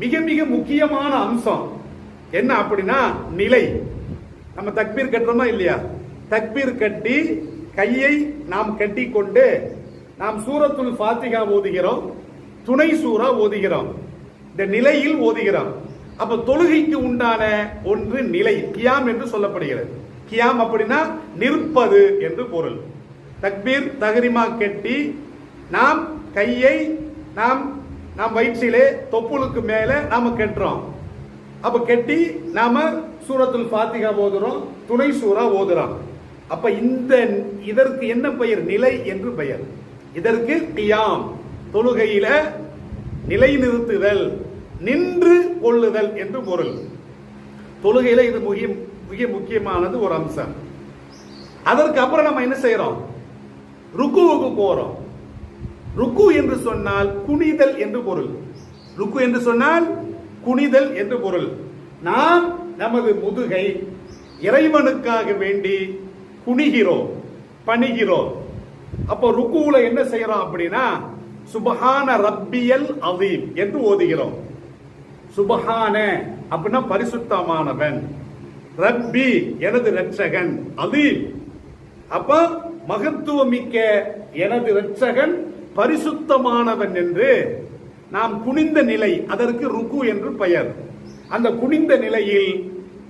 மிக மிக முக்கியமான அம்சம் என்ன அப்படின்னா நிலை. நம்ம தக்பீர் கட்டுறோமா இல்லையா? தக்பீர் கட்டி கையை நாம் கட்டி கொண்டு நாம் சூரத்துல் ஃபாத்திஹா ஓதுகிறோம், துணை சூரா ஓதுகிறோம், இந்த நிலையில் ஓதுகிறோம். அப்ப தொழுகைக்கு உண்டான ஒன்று நிலை, கியாம் என்று சொல்லப்படுகிறது. கியாம் அப்படின்னா நிற்பது என்று பொருள். தக்பீர் தஹ்ரீமா கட்டி நாம் கையை நாம் வயிற்றிலே தொப்புளுக்கு மேல நாம கட்டுறோம். அப்ப கட்டி நாம சூரத்துல் ஃபாத்திஹா ஓதுறோம், துணை சூரா ஓதுறோம். அப்ப இதற்கு என்ன பெயர்? நிலை என்று பெயர். இதற்கு கியாம், தொழுகையில நிலை நிறுத்துதல், நின்று கொள்ளுதல் என்று பொருள். தொழுகையில இது மிக முக்கியமானது ஒரு அம்சம். அதற்கு அப்புறம் நம்ம என்ன செய்யறோம்? ருக்குவுக்கு போறோம். ருக்கு என்று சொன்னால் குனிதல் என்று பொருள். ருக்கு என்று சொன்னால் குனிதல் என்று பொருள். நாம் நமது முதுகை இறைவனுக்காக வேண்டி குனிகிறோம், பணிகிறோம். அப்போ ருக்குவுல என்ன செய்யறோம் அப்படின்னா சுபஹான ரப்பியல் அதீம் என்று ஓதுகிறோம். சுபஹான அப்படின்னா பரிசுத்தமானவன், ரப்பி எனது இரட்சகன், அதீம் அப்ப மகத்துவமிக்க எனது இரட்சகன் பரிசுத்தமானவன் என்று நாம் குனிந்த நிலை, அதற்கு ருக்கு என்று பெயர். அந்த குனிந்த நிலையில்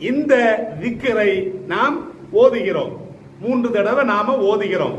இந்த திக்ரை நாம் ஓதுகிறோம். 3 தடவை நாம ஓதுகிறோம்.